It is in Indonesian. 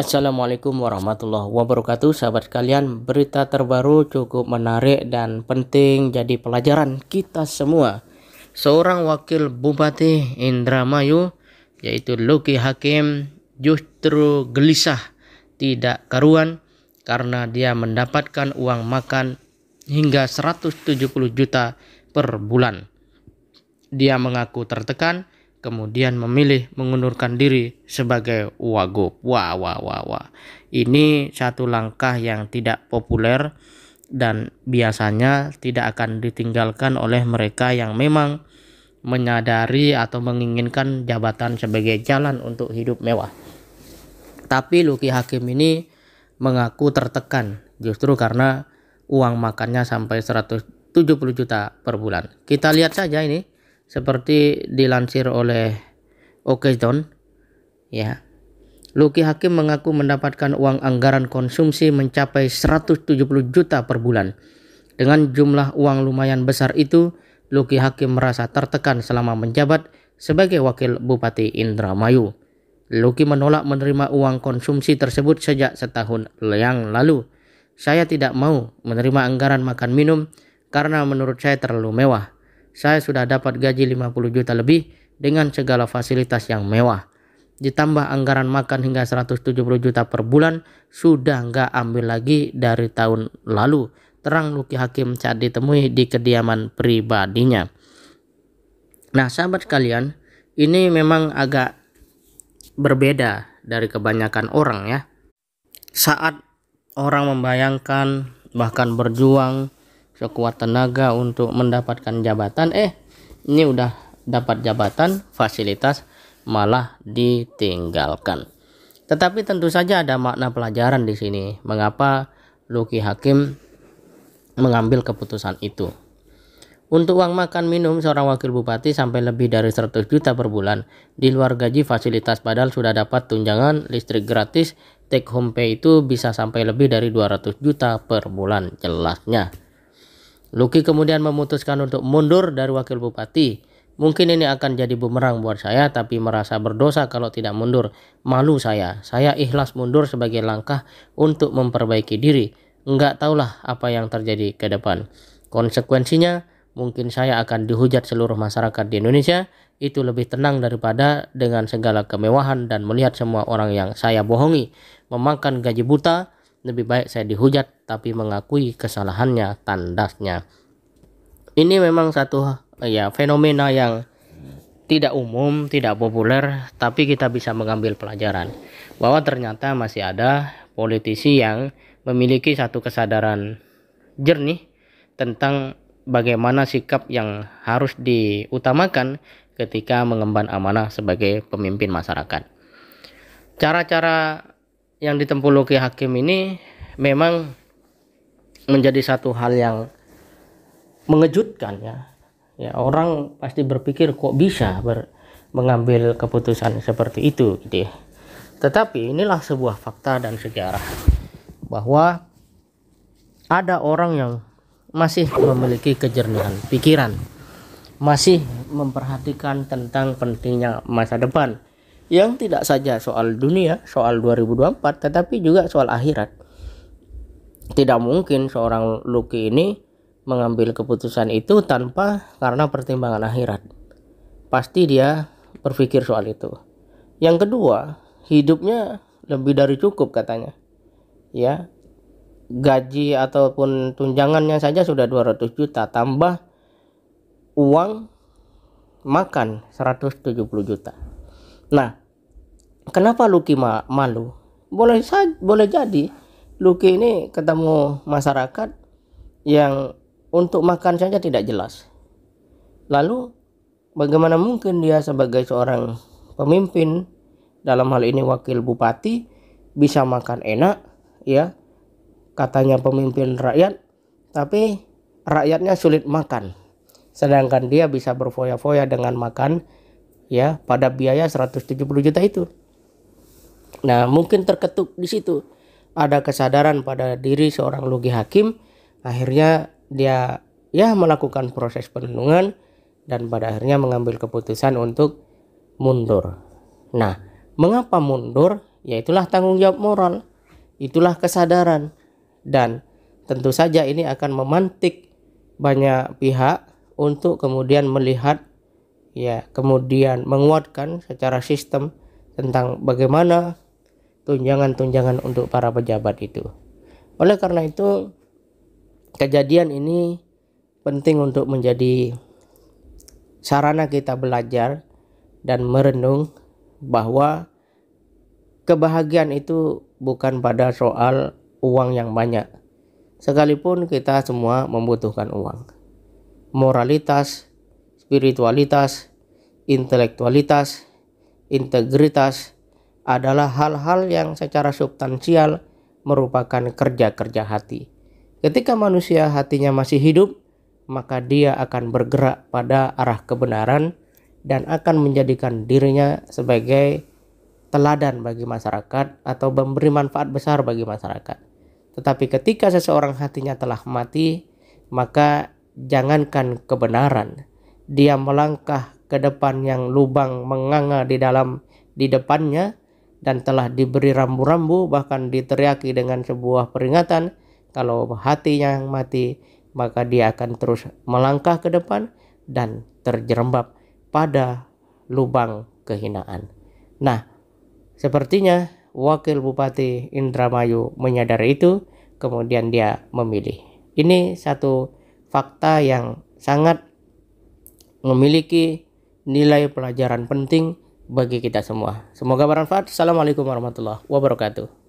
Assalamualaikum warahmatullahi wabarakatuh. Sahabat sekalian, berita terbaru cukup menarik dan penting jadi pelajaran kita semua. Seorang wakil Bupati Indramayu yaitu Luki Hakim justru gelisah tidak karuan karena dia mendapatkan uang makan hingga 170 juta per bulan. Dia mengaku tertekan, kemudian memilih mengundurkan diri sebagai wagub. Wah. Ini satu langkah yang tidak populer dan biasanya tidak akan ditinggalkan oleh mereka yang memang menyadari atau menginginkan jabatan sebagai jalan untuk hidup mewah. Tapi Luki Hakim ini mengaku tertekan justru karena uang makannya sampai 170 juta per bulan. Kita lihat saja ini. Seperti dilansir oleh Okezon, ya. Luki Hakim mengaku mendapatkan uang anggaran konsumsi mencapai 170 juta per bulan. Dengan jumlah uang lumayan besar itu, Luki Hakim merasa tertekan selama menjabat sebagai wakil Bupati Indramayu. Luki menolak menerima uang konsumsi tersebut sejak setahun yang lalu. Saya tidak mau menerima anggaran makan minum karena menurut saya terlalu mewah. Saya sudah dapat gaji 50 juta lebih dengan segala fasilitas yang mewah. Ditambah anggaran makan hingga 170 juta per bulan, sudah nggak ambil lagi dari tahun lalu. Terang Luki Hakim saat ditemui di kediaman pribadinya. Nah, sahabat sekalian, ini memang agak berbeda dari kebanyakan orang ya. Saat orang membayangkan bahkan berjuang sekuat tenaga untuk mendapatkan jabatan, ini udah dapat jabatan, fasilitas malah ditinggalkan. Tetapi tentu saja ada makna pelajaran di sini. Mengapa Luki Hakim mengambil keputusan itu? Untuk uang makan minum seorang wakil bupati sampai lebih dari 100 juta per bulan. Di luar gaji fasilitas, padahal sudah dapat tunjangan listrik gratis, take home pay itu bisa sampai lebih dari 200 juta per bulan jelasnya. Luki kemudian memutuskan untuk mundur dari wakil bupati. Mungkin ini akan jadi bumerang buat saya, tapi merasa berdosa kalau tidak mundur. Malu saya ikhlas mundur sebagai langkah untuk memperbaiki diri. Enggak tahulah apa yang terjadi ke depan. Konsekuensinya, mungkin saya akan dihujat seluruh masyarakat di Indonesia. Itu lebih tenang daripada dengan segala kemewahan dan melihat semua orang yang saya bohongi memakan gaji buta. Lebih baik saya dihujat tapi mengakui kesalahannya, tandasnya. Ini memang satu fenomena yang tidak umum, tidak populer, tapi kita bisa mengambil pelajaran bahwa ternyata masih ada politisi yang memiliki satu kesadaran jernih tentang bagaimana sikap yang harus diutamakan ketika mengemban amanah sebagai pemimpin masyarakat. Cara-cara yang ditempuh Luki Hakim ini memang menjadi satu hal yang mengejutkan ya. Orang pasti berpikir kok bisa mengambil keputusan seperti itu gitu ya. Tetapi inilah sebuah fakta dan sejarah bahwa ada orang yang masih memiliki kejernihan pikiran, masih memperhatikan tentang pentingnya masa depan, yang tidak saja soal dunia, soal 2024, tetapi juga soal akhirat. Tidak mungkin seorang Luki ini mengambil keputusan itu karena pertimbangan akhirat. Pasti dia berpikir soal itu. Yang kedua, hidupnya lebih dari cukup katanya. Ya, gaji ataupun tunjangannya saja sudah 200 juta, tambah uang makan 170 juta. Nah, kenapa Luki malu? Boleh jadi Luki ini ketemu masyarakat yang untuk makan saja tidak jelas. Lalu bagaimana mungkin dia sebagai seorang pemimpin, dalam hal ini wakil bupati, bisa makan enak ya? Katanya pemimpin rakyat, tapi rakyatnya sulit makan. Sedangkan dia bisa berfoya-foya dengan makan ya pada biaya 170 juta itu. Nah, mungkin terketuk di situ. Ada kesadaran pada diri seorang Luki Hakim, akhirnya dia melakukan proses penenungan dan pada akhirnya mengambil keputusan untuk mundur. Nah, mengapa mundur? Ya itulah tanggung jawab moral, itulah kesadaran. Dan tentu saja ini akan memantik banyak pihak untuk kemudian melihat, ya kemudian menguatkan secara sistem tentang bagaimana tunjangan-tunjangan untuk para pejabat itu. Oleh karena itu, kejadian ini penting untuk menjadi sarana kita belajar dan merenung bahwa kebahagiaan itu bukan pada soal uang yang banyak. Sekalipun kita semua membutuhkan uang. Moralitas, spiritualitas, intelektualitas, integritas adalah hal-hal yang secara substansial merupakan kerja-kerja hati. Ketika manusia hatinya masih hidup, maka dia akan bergerak pada arah kebenaran dan akan menjadikan dirinya sebagai teladan bagi masyarakat atau memberi manfaat besar bagi masyarakat. Tetapi ketika seseorang hatinya telah mati, maka jangankan kebenaran, dia melangkah ke depan yang lubang menganga di depannya dan telah diberi rambu-rambu, bahkan diteriaki dengan sebuah peringatan. Kalau hatinya mati, maka dia akan terus melangkah ke depan dan terjerembab pada lubang kehinaan. Nah, sepertinya Wakil Bupati Indramayu menyadari itu, kemudian dia memilih. Ini satu fakta yang sangat memiliki nilai pelajaran penting bagi kita semua. Semoga bermanfaat. Assalamualaikum warahmatullahi wabarakatuh.